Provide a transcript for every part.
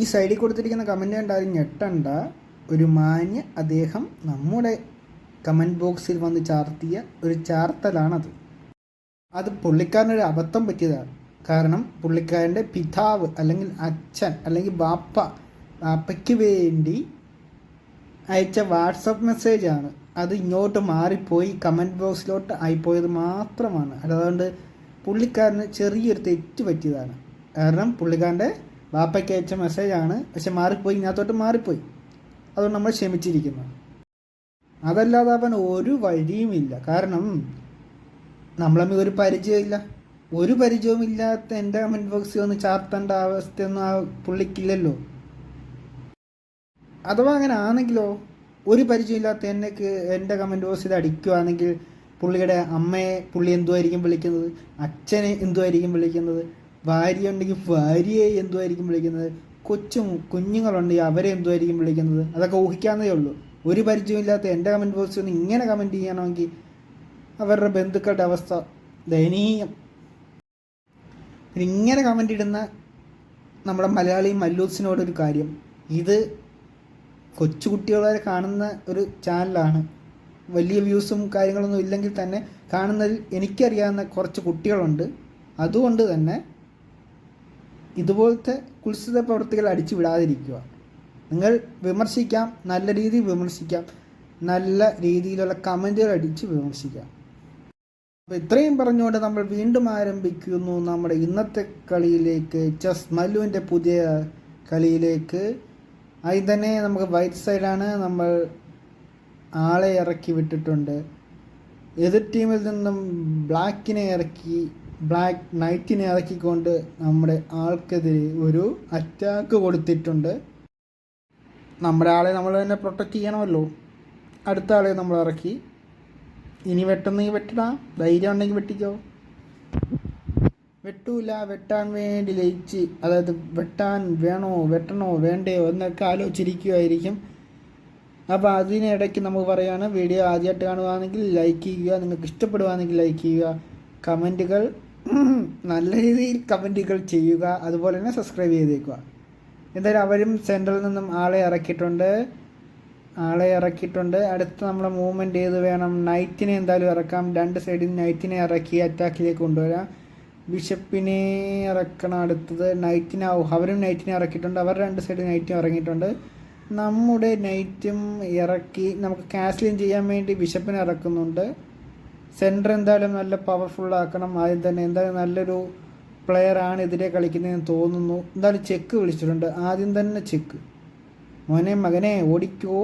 ഈ സൈഡിൽ കൊടുത്തിരിക്കുന്ന കമൻറ്റ് കണ്ടാലും ഞെട്ടണ്ട. ഒരു മാന്യ അദ്ദേഹം നമ്മുടെ കമൻറ്റ് ബോക്സിൽ വന്ന് ചാർത്തിയ ഒരു ചാർത്തലാണത്. അത് പുള്ളിക്കാരനൊരു അബദ്ധം പറ്റിയതാണ്. കാരണം പുള്ളിക്കാരൻ്റെ പിതാവ് അല്ലെങ്കിൽ അച്ഛൻ അല്ലെങ്കിൽ ബാപ്പയ്ക്ക് വേണ്ടി അയച്ച വാട്സപ്പ് മെസ്സേജാണ്. അത് ഇങ്ങോട്ട് മാറിപ്പോയി കമൻറ്റ് ബോക്സിലോട്ട് ആയിപ്പോയത് മാത്രമാണ്. അതുകൊണ്ട് പുള്ളിക്കാരന് ചെറിയൊരു തെറ്റ് പറ്റിയതാണ്. കാരണം പുള്ളിക്കാരൻ്റെ ബാപ്പയ്ക്ക് അയച്ച മെസ്സേജാണ്, പക്ഷെ മാറിപ്പോയി, ഇതിനകത്തോട്ട് മാറിപ്പോയി. അതുകൊണ്ട് നമ്മൾ ക്ഷമിച്ചിരിക്കുന്നു. അതല്ലാതെ അവൻ ഒരു വഴിയുമില്ല. കാരണം നമ്മളമ്മ ഒരു പരിചയവുമില്ലാത്ത എൻ്റെ കമൻറ്റ് ബോക്സിൽ ഒന്ന് ചാർത്തേണ്ട അവസ്ഥയൊന്നും ആ പുള്ളിക്കില്ലല്ലോ. അഥവാ അങ്ങനെ ആണെങ്കിലോ, ഒരു പരിചയമില്ലാത്ത എൻ്റെ കമൻറ്റ് ബോക്സിൽ അടിക്കുകയാണെങ്കിൽ പുള്ളിയുടെ അമ്മയെ പുള്ളി എന്തുമായിരിക്കും വിളിക്കുന്നത്, അച്ഛനെ എന്തുമായിരിക്കും വിളിക്കുന്നത്, ഭാര്യ ഉണ്ടെങ്കിൽ ഭാര്യയെ എന്തുമായിരിക്കും വിളിക്കുന്നത്, കുഞ്ഞുങ്ങളുണ്ടെങ്കിൽ അവരെ എന്തുമായിരിക്കും വിളിക്കുന്നത്, അതൊക്കെ ഊഹിക്കാവുന്നതേ ഉള്ളൂ. ഒരു പരിചയമില്ലാത്ത എൻ്റെ കമൻറ്റ് ബോക്സിൽ ഒന്ന് ഇങ്ങനെ കമൻറ്റ് ചെയ്യണമെങ്കിൽ അവരുടെ ബന്ധുക്കളുടെ അവസ്ഥ ദയനീയം. ഇങ്ങനെ കമൻ്റ് ഇടുന്ന നമ്മുടെ മലയാളി മല്ലൂസിനോടൊരു കാര്യം, ഇത് കൊച്ചുകുട്ടികളെ കാണുന്ന ഒരു ചാനലാണ്. വലിയ വ്യൂസും കാര്യങ്ങളൊന്നും ഇല്ലെങ്കിൽ തന്നെ കാണുന്നതിൽ എനിക്കറിയാവുന്ന കുറച്ച് കുട്ടികളുണ്ട്. അതുകൊണ്ട് തന്നെ ഇതുപോലത്തെ കുത്സിത പ്രവൃത്തികൾ അടിച്ചു വിടാതിരിക്കുക. നിങ്ങൾ വിമർശിക്കാം, നല്ല രീതിയിൽ വിമർശിക്കാം, നല്ല രീതിയിലുള്ള കമൻറ്റുകൾ അടിച്ച് വിമർശിക്കാം. അപ്പോൾ ഇത്രയും പറഞ്ഞുകൊണ്ട് നമ്മൾ വീണ്ടും ആരംഭിക്കുന്നു നമ്മുടെ ഇന്നത്തെ കളിയിലേക്ക്, ചെസ് മല്ലുവിൻ്റെ പുതിയ കളിയിലേക്ക്. അതിൽ തന്നെ നമുക്ക് വൈറ്റ് സൈഡാണ്. നമ്മൾ ആളെ ഇറക്കി വിട്ടിട്ടുണ്ട്. എതിർ ടീമിൽ നിന്നും ബ്ലാക്ക് നൈറ്റിനെ ഇറക്കിക്കൊണ്ട് നമ്മുടെ ആൾക്കെതിരെ ഒരു അറ്റാക്ക് കൊടുത്തിട്ടുണ്ട്. നമ്മുടെ ആളെ നമ്മൾ തന്നെ പ്രൊട്ടക്റ്റ് ചെയ്യണമല്ലോ. അടുത്ത ആളെ നമ്മൾ ഇറക്കി. ഇനി വെട്ടുന്നെങ്കിൽ വെട്ടിടാം, ധൈര്യം ഉണ്ടെങ്കിൽ വെട്ടിക്കോ. വെട്ടൂല, വെട്ടാൻ വേണ്ടി ലയിച്ച്, അതായത് വെട്ടാൻ വെട്ടണോ വേണ്ടയോ എന്നൊക്കെ ആലോചിച്ചിരിക്കുമായിരിക്കും. അപ്പോൾ അതിനിടയ്ക്ക് നമുക്ക് പറയുകയാണ്, വീഡിയോ ആദ്യമായിട്ട് കാണുകയാണെങ്കിൽ ലൈക്ക് ചെയ്യുക, നിങ്ങൾക്ക് ഇഷ്ടപ്പെടുകയാണെങ്കിൽ ലൈക്ക് ചെയ്യുക, കമൻറ്റുകൾ നല്ല രീതിയിൽ കമൻറ്റുകൾ ചെയ്യുക, അതുപോലെ തന്നെ സബ്സ്ക്രൈബ് ചെയ്തേക്കുക. എന്തായാലും അവരും സെൻട്രലിൽ നിന്നും ആളെ ഇറക്കിയിട്ടുണ്ട്. അടുത്ത് നമ്മളെ മൂവ്മെൻറ്റ് ചെയ്ത് വേണം. നൈറ്റിനെ എന്തായാലും ഇറക്കാം. രണ്ട് സൈഡിൽ നൈറ്റിനെ ഇറക്കി അറ്റാക്കിലേക്ക് കൊണ്ടുവരാം. ബിഷപ്പിനെ ഇറക്കണം. അടുത്തത് അവരും നൈറ്റിനെ ഇറക്കിയിട്ടുണ്ട്. അവർ രണ്ട് സൈഡിൽ നൈറ്റും ഇറങ്ങിയിട്ടുണ്ട്. നമ്മുടെ നൈറ്റും ഇറക്കി നമുക്ക് കാസ്ലിൻ ചെയ്യാൻ വേണ്ടി ബിഷപ്പിനെ ഇറക്കുന്നുണ്ട്. സെൻറ്റർ എന്തായാലും നല്ല പവർഫുള്ളാക്കണം. ആദ്യം തന്നെ എന്തായാലും നല്ലൊരു പ്ലെയറാണ് എതിരെ കളിക്കുന്നതെന്ന് തോന്നുന്നു. എന്തായാലും ചെക്ക് വിളിച്ചിട്ടുണ്ട്. ആദ്യം തന്നെ ചെക്ക്. മകനെ ഓടിക്കോ.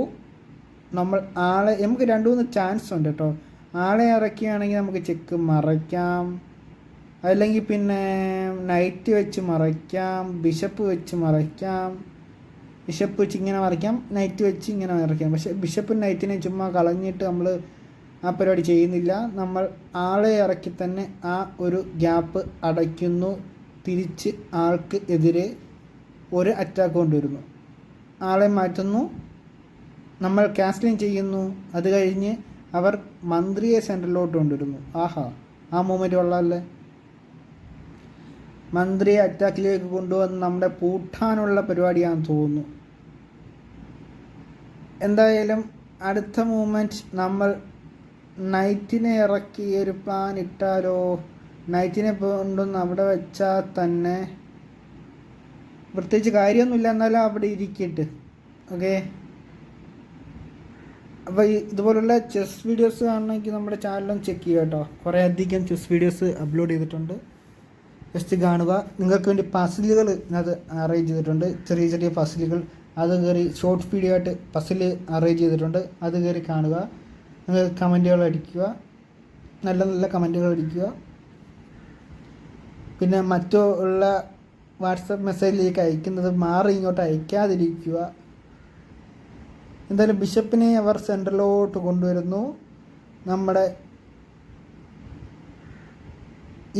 നമുക്ക് 2-3 ചാൻസ് ഉണ്ട് കേട്ടോ. ആളെ ഇറക്കിയാണെങ്കിൽ നമുക്ക് ചെക്ക് മറയ്ക്കാം, അല്ലെങ്കിൽ പിന്നെ നൈറ്റ് വെച്ച് മറയ്ക്കാം, ബിഷപ്പ് വെച്ച് ഇങ്ങനെ മറിക്കാം, നൈറ്റ് വെച്ച് ഇങ്ങനെ മറിക്കാം. പക്ഷേ ബിഷപ്പും നൈറ്റിനെ ചുമ്മാ കളഞ്ഞിട്ട് നമ്മൾ ആ പരിപാടി ചെയ്യുന്നില്ല. നമ്മൾ ആളെ ഇറക്കി തന്നെ ആ ഒരു ഗ്യാപ്പ് അടയ്ക്കുന്നു. തിരിച്ച് ആൾക്ക് എതിരെ ഒരു അറ്റാക്ക് കൊണ്ടുവരുന്നു. ആളെ മാറ്റുന്നു, നമ്മൾ കാസ്ലിംഗ് ചെയ്യുന്നു. അത് കഴിഞ്ഞ് അവർ മന്ത്രിയെ സെൻറ്ററിലോട്ട് കൊണ്ടുവരുന്നു. ആഹാ, ആ മൂമെൻറ്റ് കൊള്ളാമല്ലേ. മന്ത്രിയെ അറ്റാക്കിലേക്ക് കൊണ്ടുവന്ന് നമ്മുടെ പൂട്ടാനുള്ള പരിപാടിയാണെന്ന് തോന്നുന്നു. എന്തായാലും അടുത്ത മൂവ്മെൻറ്റ് നമ്മൾ നൈറ്റിനെ ഇറക്കി ഒരു പ്ലാൻ ഇട്ടാലോ. നൈറ്റിനെ കൊണ്ടുവന്ന് അവിടെ വെച്ചാൽ തന്നെ പ്രത്യേകിച്ച് കാര്യമൊന്നുമില്ല, എന്നാലും അവിടെ ഇരിക്കട്ട്. ഓക്കെ, അപ്പോൾ ഇതുപോലുള്ള ചെസ് വീഡിയോസ് കാണണമെങ്കിൽ നമ്മുടെ ചാനലും ചെക്ക് ചെയ്യുക കേട്ടോ. കുറേ അധികം ചെസ് വീഡിയോസ് അപ്ലോഡ് ചെയ്തിട്ടുണ്ട്, ജസ്റ്റ് കാണുക. നിങ്ങൾക്ക് വേണ്ടി പസിലുകൾ അത് അറേഞ്ച് ചെയ്തിട്ടുണ്ട്, ചെറിയ ചെറിയ പസിലുകൾ. അത് കയറി ഷോർട്ട് വീഡിയോ ആയിട്ട് പസിൽ അറേഞ്ച് ചെയ്തിട്ടുണ്ട്, അത് കയറി കാണുക. നിങ്ങൾ കമൻറ്റുകൾ അടിക്കുക, നല്ല നല്ല കമൻറ്റുകൾ അടിക്കുക. പിന്നെ മറ്റുള്ള വാട്സപ്പ് മെസ്സേജിലേക്ക് അയക്കുന്നത് മാറി ഇങ്ങോട്ട് അയക്കാതിരിക്കുക. എന്തായാലും ബിഷപ്പിനെ അവർ സെൻറ്ററിലോട്ട് കൊണ്ടുവരുന്നു. നമ്മുടെ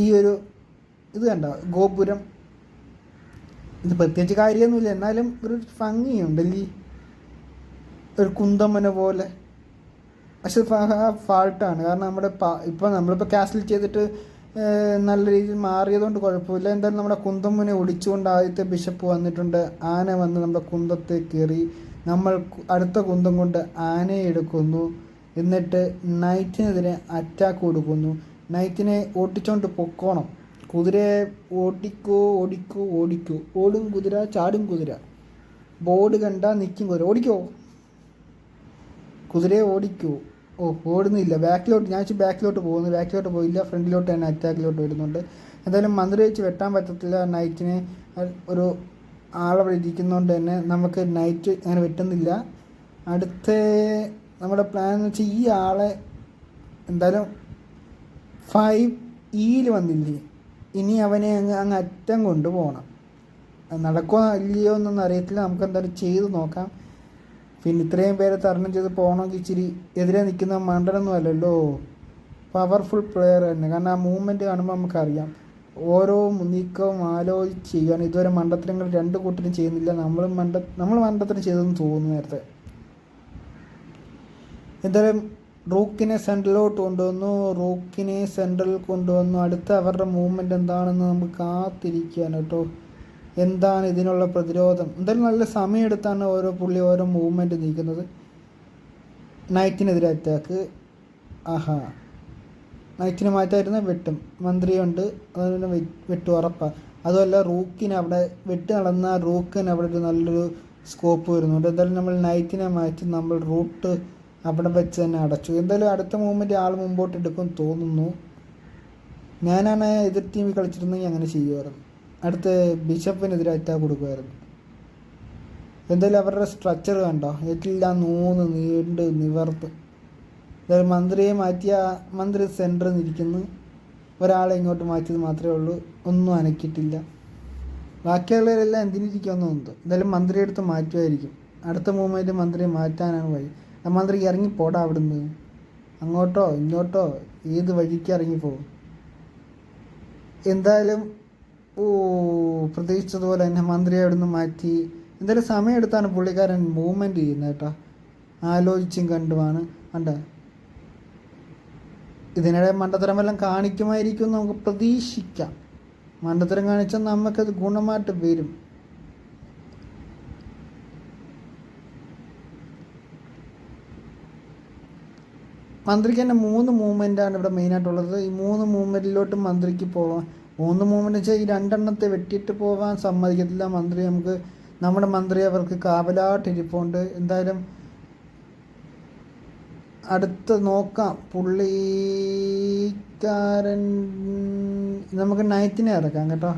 ഈ ഒരു ഇത് കണ്ട ഗോപുരം, ഇത് പ്രത്യേകിച്ച് കാര്യമൊന്നുമില്ല, എന്നാലും ഒരു ഭംഗിയുണ്ടല്ലേ, ഒരു കുന്തമ്മന പോലെ. പക്ഷെ ഫാൾട്ടാണ്. കാരണം നമ്മളിപ്പോൾ കാസ്റ്റിൽ ചെയ്തിട്ട് നല്ല രീതിയിൽ മാറിയതുകൊണ്ട് കുഴപ്പമില്ല. എന്തായാലും നമ്മുടെ കുന്തമുനെ ഒടിച്ചുകൊണ്ട് ആദ്യത്തെ ബിഷപ്പ് വന്നിട്ടുണ്ട്. ആന വന്ന് നമ്മുടെ കുന്തത്തെ കയറി. നമ്മൾ അടുത്ത കുന്തം കൊണ്ട് ആനയെ എടുക്കുന്നു. എന്നിട്ട് നൈറ്റിനെതിരെ അറ്റാക്ക് കൊടുക്കുന്നു. നൈറ്റിനെ ഓടിച്ചോണ്ട് പൊക്കോണം. കുതിരയെ ഓടിക്കോ ഓടിക്കോ ഓടിക്കോ. ഓടും കുതിര ചാടും കുതിര. ബോർഡ് കണ്ട നിൽക്കും കുതിര. ഓടിക്കോ കുതിരയെ ഓടിക്കോ. ഓടുന്നില്ല. ബാക്കിലോട്ട് ഞാൻ ബാക്കിലോട്ട് പോകുന്നു. ബാക്കിലോട്ട് പോയില്ല. ഫ്രണ്ടിലോട്ട് തന്നെ അറ്റാക്കിലോട്ട് വരുന്നുണ്ട്. എന്തായാലും മന്ത്രി വെച്ച് വെട്ടാൻ പറ്റത്തില്ല. നൈറ്റിനെ ഒരു ആളവിടെ ഇരിക്കുന്നതുകൊണ്ട് തന്നെ നമുക്ക് നൈറ്റ് അങ്ങനെ വെട്ടുന്നില്ല. അടുത്ത നമ്മുടെ പ്ലാൻ എന്ന് വെച്ചാൽ ഈ ആളെ എന്തായാലും 5E വന്നില്ലേ, ഇനി അവനെ അങ്ങ് അറ്റം കൊണ്ടുപോകണം. നടക്കുമോ ഇല്ലയോ എന്നൊന്നും അറിയത്തില്ല. നമുക്ക് എന്തായാലും ചെയ്ത് നോക്കാം. പിന്നെ ഇത്രയും പേരെ തരണം ചെയ്ത് പോകണമെങ്കിൽ ഇച്ചിരി എതിരെ നിൽക്കുന്ന മണ്ടനൊന്നും അല്ലല്ലോ, പവർഫുൾ പ്ലെയർ തന്നെ. കാരണം ആ മൂവ്മെൻറ്റ് കാണുമ്പോൾ നമുക്കറിയാം. ഓരോ നീക്കവും ആലോചിച്ച് ചെയ്യുകയാണ്. ഇതുവരെ മണ്ടത്തരങ്ങൾ രണ്ട് കൂട്ടരും ചെയ്യുന്നില്ല. നമ്മൾ മണ്ടത്തരം ചെയ്തെന്ന് തോന്നുന്നു നേരത്തെ. എന്തായാലും റൂക്കിനെ സെൻട്രലിലോട്ട് കൊണ്ടുവന്നു. അടുത്ത അവരുടെ മൂവ്മെൻറ്റ് എന്താണെന്ന് നമുക്ക് കാത്തിരിക്കുകയാണ് കേട്ടോ. എന്താണ് ഇതിനുള്ള പ്രതിരോധം? എന്തായാലും നല്ല സമയമെടുത്താണ് ഓരോ മൂവ്മെൻറ്റ് നീക്കുന്നത്. നൈറ്റിനെതിരെ അറ്റാക്ക്. നൈറ്റിന് മാറ്റായിരുന്ന വെട്ടും. മന്ത്രിയുണ്ട്, അതിന് വെട്ടും ഉറപ്പാണ്. അതുമല്ല റൂക്കിന് അവിടെ വെട്ട് നടന്ന റൂക്കിന് അവിടെ ഒരു നല്ലൊരു സ്കോപ്പ് വരുന്നുണ്ട്. എന്തായാലും നമ്മൾ നൈറ്റിനെ മാറ്റി നമ്മൾ റൂട്ട് അവിടെ വെച്ച് തന്നെ അടച്ചു. എന്തായാലും അടുത്ത മൂവ്മെൻറ്റ് ആൾ മുമ്പോട്ട് എടുക്കും തോന്നുന്നു. ഞാനാണ് എതിർ ടീമിൽ കളിച്ചിരുന്നെങ്കിൽ അങ്ങനെ ചെയ്യുമായിരുന്നു. അടുത്ത ബിഷപ്പിനെതിരെ അറ്റാക്ക് കൊടുക്കുമായിരുന്നു. എന്തായാലും അവരുടെ സ്ട്രക്ചർ കണ്ടോ, എല്ലാം നീണ്ട് നിവർത്ത്. അതായത് മന്ത്രിയെ മാറ്റിയ മന്ത്രി സെൻറ്ററിൽ നിന്നിരിക്കുന്നു. ഒരാളെ ഇങ്ങോട്ട് മാറ്റിയത് മാത്രമേ ഉള്ളൂ. ഒന്നും അനക്കിയിട്ടില്ല. ബാക്കിയുള്ളവരെല്ലാം എന്തിനിരിക്കുമെന്ന് തോന്നുന്നു. എന്തായാലും മന്ത്രിയെ എടുത്ത് മാറ്റുമായിരിക്കും. അടുത്ത മൂവ്മെൻറ്റ് മന്ത്രിയെ മാറ്റാനാണ് വഴി. ആ മന്ത്രി ഇറങ്ങിപ്പോടാ അവിടുന്ന്. അങ്ങോട്ടോ ഇങ്ങോട്ടോ ഏത് വഴിക്ക് ഇറങ്ങിപ്പോകും. എന്തായാലും പ്രതീക്ഷിച്ചതുപോലെ തന്നെ മന്ത്രിയെ അവിടുന്ന് മാറ്റി. എന്തായാലും സമയമെടുത്താണ് പുള്ളിക്കാരൻ മൂവ്മെൻറ്റ് ചെയ്യുന്നത് കേട്ടോ. ആലോചിച്ചും കണ്ടുമാണ് കണ്ടോ. ഇതിനിടെ മണ്ടത്തരം വല്ലതും കാണിക്കുമായിരിക്കും എന്ന് നമുക്ക് പ്രതീക്ഷിക്കാം. മണ്ടത്തരം കാണിച്ചാൽ നമുക്കത് ഗുണമായിട്ട് വരും. മന്ത്രിക്ക് തന്നെ 3 മൂവ്മെൻറ്റാണ് ഇവിടെ മെയിനായിട്ടുള്ളത്. ഈ 3 മൂവ്മെൻറ്റിലോട്ട് മന്ത്രിക്ക് പോവാം. 3 മൂവ്മെൻറ്റ് വെച്ചാൽ ഈ 2 എണ്ണത്തെ വെട്ടിയിട്ട് പോകാൻ സമ്മതിക്കത്തില്ല മന്ത്രി. നമ്മുടെ മന്ത്രി അവർക്ക് കാവലായിട്ടിരിപ്പുണ്ട്. എന്തായാലും അടുത്ത് നോക്കാം. പുള്ളിക്കാരൻ നമുക്ക് നൈറ്റിനെ ഇറക്കാം കേട്ടോ.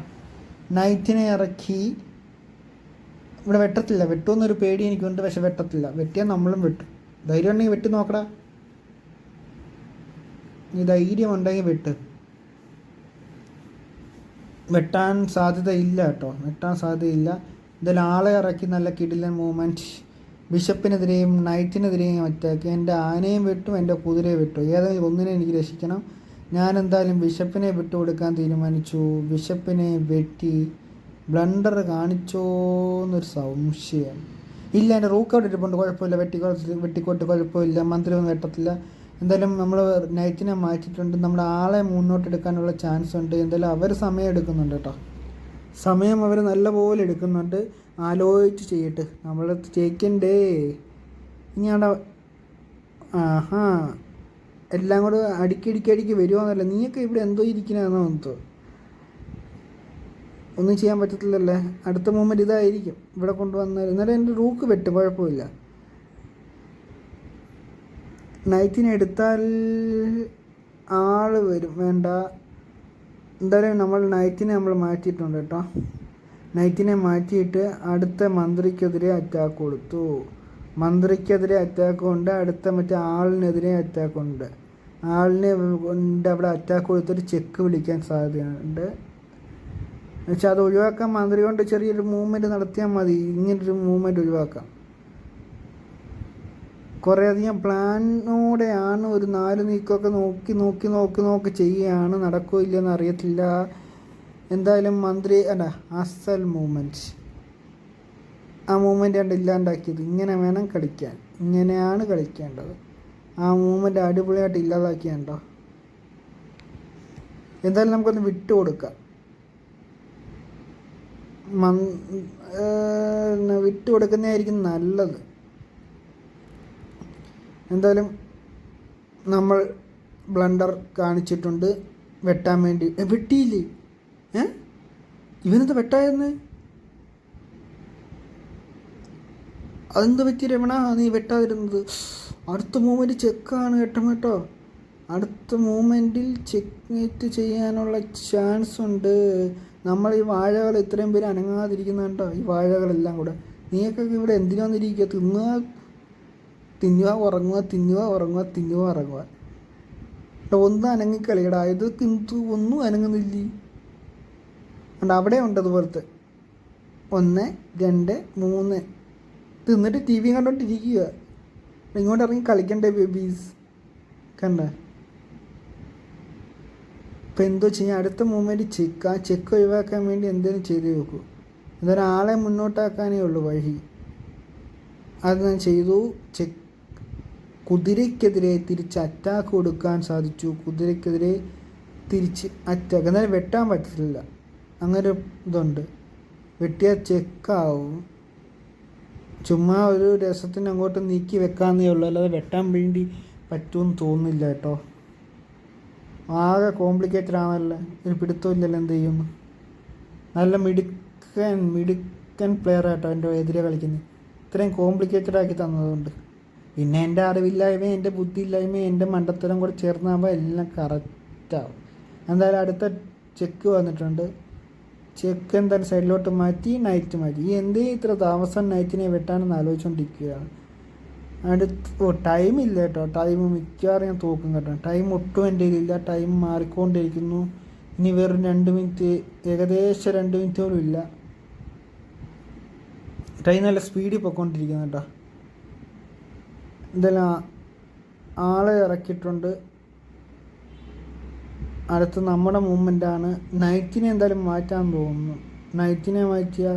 നൈറ്റിനെ ഇറക്കി ഇവിടെ വെട്ടത്തില്ല. വെട്ടുമെന്നൊരു പേടി എനിക്കുണ്ട്. പക്ഷെ വെട്ടത്തില്ല. വെട്ടിയാൽ നമ്മളും വെട്ടും. ധൈര്യം ഉണ്ടെങ്കിൽ വെട്ടി നോക്കടാ. നീ ധൈര്യം ഉണ്ടെങ്കിൽ വെട്ടാൻ സാധ്യതയില്ല കേട്ടോ. എന്തായാലും ആളെ ഇറക്കി നല്ല കിടിലൻ മൂവ്മെൻറ്റ്. ബിഷപ്പിനെതിരെയും നൈറ്റിനെതിരെയും അറ്റാക്ക്. എൻ്റെ ആനയും വെട്ടും, എൻ്റെ കുതിരയെ വെട്ടും. ഏതെങ്കിലും ഒന്നിനെ എനിക്ക് രക്ഷിക്കണം. ഞാൻ എന്തായാലും ബിഷപ്പിനെ വിട്ടുകൊടുക്കാൻ തീരുമാനിച്ചു. ബിഷപ്പിനെ വെട്ടി. ബ്ലണ്ടർ കാണിച്ചോ എന്നൊരു സംശയം. ഇല്ല, എൻ്റെ റൂക്ക് അവിടെ ഇരിപ്പുണ്ട്. കുഴപ്പമില്ല. വെട്ടിക്കോട്ട് കുഴപ്പമില്ല. മന്ത്രി ഒന്നും വെട്ടത്തില്ല. എന്തായാലും നമ്മൾ നൈറ്റിനെ മാറ്റിയിട്ടുണ്ട്. നമ്മുടെ ആളെ മുന്നോട്ടെടുക്കാനുള്ള ചാൻസ് ഉണ്ട്. എന്തായാലും അവർ സമയം എടുക്കുന്നുണ്ട് കേട്ടോ. സമയം അവർ നല്ലപോലെ എടുക്കുന്നുണ്ട്. ആലോചിച്ച് ചെയ്യട്ടെ. നമ്മൾ ജയിക്കണ്ടേ. ഇനി അവിടെ എല്ലാം കൂടെ അടുക്കി വരുമോന്നല്ല. നീയൊക്കെ ഇവിടെ എന്തോ ഇരിക്കണമെന്നോ എന്തോ. ഒന്നും ചെയ്യാൻ പറ്റത്തില്ലല്ലേ. അടുത്ത മൂവ്മെൻറ്റ് ഇതായിരിക്കും. ഇവിടെ കൊണ്ടുവന്നാൽ എന്നാലും എൻ്റെ റൂക്ക് വെട്ടും. കുഴപ്പമില്ല. നൈറ്റിനെ എടുത്താൽ ആൾ വരും. വേണ്ട. എന്തായാലും നമ്മൾ നൈറ്റിനെ മാറ്റിയിട്ടുണ്ട് കേട്ടോ. നൈറ്റിനെ മാറ്റിയിട്ട് അടുത്ത മന്ത്രിക്കെതിരെ അറ്റാക്ക് കൊടുത്തു. മന്ത്രിക്കെതിരെ അറ്റാക്ക് ഉണ്ട്. അടുത്ത മറ്റേ ആളിനെതിരെ അറ്റാക്ക് ഉണ്ട്. ആളിനെ കൊണ്ട് അവിടെ അറ്റാക്ക് കൊടുത്തൊരു ചെക്ക് വിളിക്കാൻ സാധ്യതയുണ്ട്. എന്നുവെച്ചാൽ അത് ഒഴിവാക്കാൻ മന്ത്രി കൊണ്ട് ചെറിയൊരു മൂവ്മെൻറ്റ് നടത്തിയാൽ മതി. ഇങ്ങനൊരു മൂവ്മെൻറ്റ് ഒഴിവാക്കാം. കുറേയധികം പ്ലാനോടെയാണ്. ഒരു 4 നീക്കമൊക്കെ നോക്കി ചെയ്യുകയാണ്. നടക്കുമോ ഇല്ലയെന്ന് അറിയത്തില്ല. എന്തായാലും മന്ത്രി അസൽ മൂവ്മെൻറ്റ്. ആ മൂവ്മെൻറ്റ് കണ്ട് ഇല്ലാണ്ടാക്കിയത്. ഇങ്ങനെ വേണം കളിക്കാൻ. ഇങ്ങനെയാണ് കളിക്കേണ്ടത്. ആ മൂവ്മെൻറ്റ് അടിപൊളിയായിട്ട് ഇല്ലാതാക്കിയുണ്ടോ. എന്തായാലും നമുക്കൊന്ന് വിട്ടു കൊടുക്കാം. വിട്ടു കൊടുക്കുന്നതായിരിക്കും നല്ലത്. എന്തായാലും നമ്മൾ ബ്ലണ്ടർ കാണിച്ചിട്ടുണ്ട് വെട്ടാൻ വേണ്ടി. വെട്ടിയില്ലേ? ഇവനെന്താ വെട്ടായെന്ന്? അതെന്ത് പറ്റി രമണ നീ വെട്ടാതിരുന്നത്? അടുത്ത മൂവ്മെൻറ്റ് ചെക്കാണ് കേട്ടോ. അടുത്ത മൂവ്മെൻറ്റിൽ ചെക്ക് ചെയ്യാനുള്ള ചാൻസ് ഉണ്ട്. നമ്മൾ ഈ വാഴകൾ ഇത്രയും പേര് അനങ്ങാതിരിക്കുന്ന കേട്ടോ, ഈ വാഴകളെല്ലാം കൂടെ. നീയൊക്കെ ഇവിടെ എന്തിനാന്നിരിക്കുക? തിന്നുക ഉറങ്ങുക. ഒന്ന് അനങ്ങിക്കളിയടാ. ഇത് ഒന്നും അനങ്ങുന്നില്ല. അവിടെ ഉണ്ട് അതുപോലത്തെ 1 2 3 തിന്നിട്ട് ടി വി കണ്ടോണ്ടിരിക്കുക. ഇങ്ങോട്ട് ഇറങ്ങി കളിക്കണ്ടേ ബേബീസ്? കണ്ട. ഇപ്പം എന്തോ ചെയ്യാം? അടുത്ത മൂവ്മെൻറ്റ് ചെക്ക് ഒഴിവാക്കാൻ വേണ്ടി എന്തെങ്കിലും ചെയ്ത് നോക്കൂ. ഇതൊരാളെ മുന്നോട്ടാക്കാനേ ഉള്ളൂ വഴി. അത് ഞാൻ ചെയ്തു. കുതിരയ്ക്കെതിരെ തിരിച്ച് അറ്റാക്ക് കൊടുക്കാൻ സാധിച്ചു. കുതിരയ്ക്കെതിരെ തിരിച്ച് അറ്റാക്ക്. എന്നാലും വെട്ടാൻ പറ്റില്ല. അങ്ങനെ ഇതുണ്ട്. വെട്ടിയാൽ ചെക്കാവും. ചുമ്മാ ഒരു രസത്തിന് അങ്ങോട്ട് നീക്കി വെക്കാന്നേ ഉള്ളൂ, അല്ലാതെ വെട്ടാൻ വേണ്ടി പറ്റുമെന്ന് തോന്നുന്നില്ല കേട്ടോ. ആകെ കോംപ്ലിക്കേറ്റഡ് ആണല്ലോ. ഒരു പിടുത്തമില്ലല്ലോ എന്ത് ചെയ്യുന്നു. നല്ല മിടുക്കൻ പ്ലെയർ ആട്ടോ എൻ്റെ എതിരെ കളിക്കുന്നത്. ഇത്രയും കോംപ്ലിക്കേറ്റഡ് ആക്കി തന്നതുകൊണ്ട്. പിന്നെ എൻ്റെ അറിവില്ലായ്മയും എൻ്റെ ബുദ്ധിയില്ലായ്മയും എൻ്റെ മണ്ടത്തരം കൂടെ ചേർന്നാകുമ്പോൾ എല്ലാം കറക്റ്റാവും. എന്തായാലും അടുത്ത ചെക്ക് വന്നിട്ടുണ്ട്. ചെക്ക് എന്തായാലും സൈഡിലോട്ട് മാറ്റി നൈറ്റ് മാറ്റി. ഈ എന്തേ ഇത്ര താമസം നൈറ്റിനെ വെട്ടാനെന്ന് ആലോചിച്ചുകൊണ്ടിരിക്കുകയാണ്. ടൈം ഇല്ല കേട്ടോ. ടൈം മിക്കവാറും ഞാൻ തോക്കും കേട്ടോ. ടൈം ഒട്ടും എൻ്റെ കയ്യിലില്ല. ടൈം മാറിക്കൊണ്ടിരിക്കുന്നു. ഇനി വെറും 2 മിനിറ്റ്, ഏകദേശം 2 മിനിറ്റ് പോലും ഇല്ല. ടൈം നല്ല സ്പീഡിൽ പോയിക്കൊണ്ടിരിക്കുന്നു കേട്ടോ. എന്തായാലും ആളെ ഇറക്കിയിട്ടുണ്ട്. അടുത്ത് നമ്മുടെ മൂവ്മെൻ്റാണ്. നൈറ്റിനെ എന്തായാലും മാറ്റാൻ തോന്നുന്നു. നൈറ്റിനെ മാറ്റിയ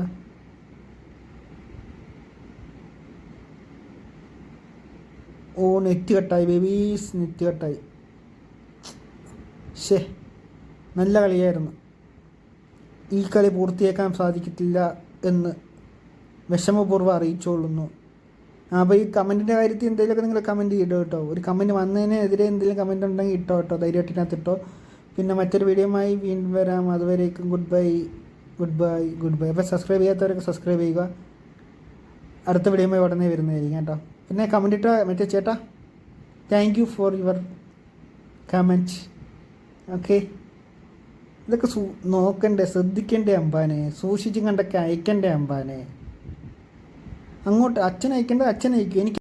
നെറ്റ് കട്ടായി ബേബീസ്. നെറ്റ് കട്ടായി. നല്ല കളിയായിരുന്നു. ഈ കളി പൂർത്തിയാക്കാൻ സാധിക്കത്തില്ല എന്ന് വിഷമപൂർവ്വം അറിയിച്ചുകൊള്ളുന്നു. അപ്പോൾ ഈ കമൻറ്റിൻ്റെ കാര്യത്തിൽ എന്തെങ്കിലുമൊക്കെ നിങ്ങൾ കമൻറ്റ് ചെയ്തോ കേട്ടോ. ഒരു കമൻറ്റ് വന്നതിനെതിരെ എന്തെങ്കിലും കമൻറ്റ് ഉണ്ടെങ്കിൽ ഇട്ടോ കേട്ടോ. ധൈര്യമായിട്ടിനകത്ത് ഇട്ടോ. പിന്നെ മറ്റൊരു വീഡിയോയുമായി വീണ്ടും വരാം. അതുവരേക്കും ഗുഡ് ബൈ. അപ്പോൾ സബ്സ്ക്രൈബ് ചെയ്യാത്തവരൊക്കെ സബ്സ്ക്രൈബ് ചെയ്യുക. അടുത്ത വീഡിയോയുമായി ഉടനെ വരുന്നതായിരിക്കും കേട്ടോ. പിന്നെ കമൻറ്റ് ഇട്ടോ മറ്റേ ചേട്ടാ. Thank you for your comment. Okay. ഇതൊക്കെ നോക്കണ്ടേ, ശ്രദ്ധിക്കണ്ടേ അമ്പാനെ? സൂക്ഷിച്ചും കണ്ടൊക്കെ അയക്കണ്ടേ അമ്പാനെ? അങ്ങോട്ട് അച്ഛൻ അയക്കേണ്ടത് അച്ഛൻ അയക്കും. എനിക്ക്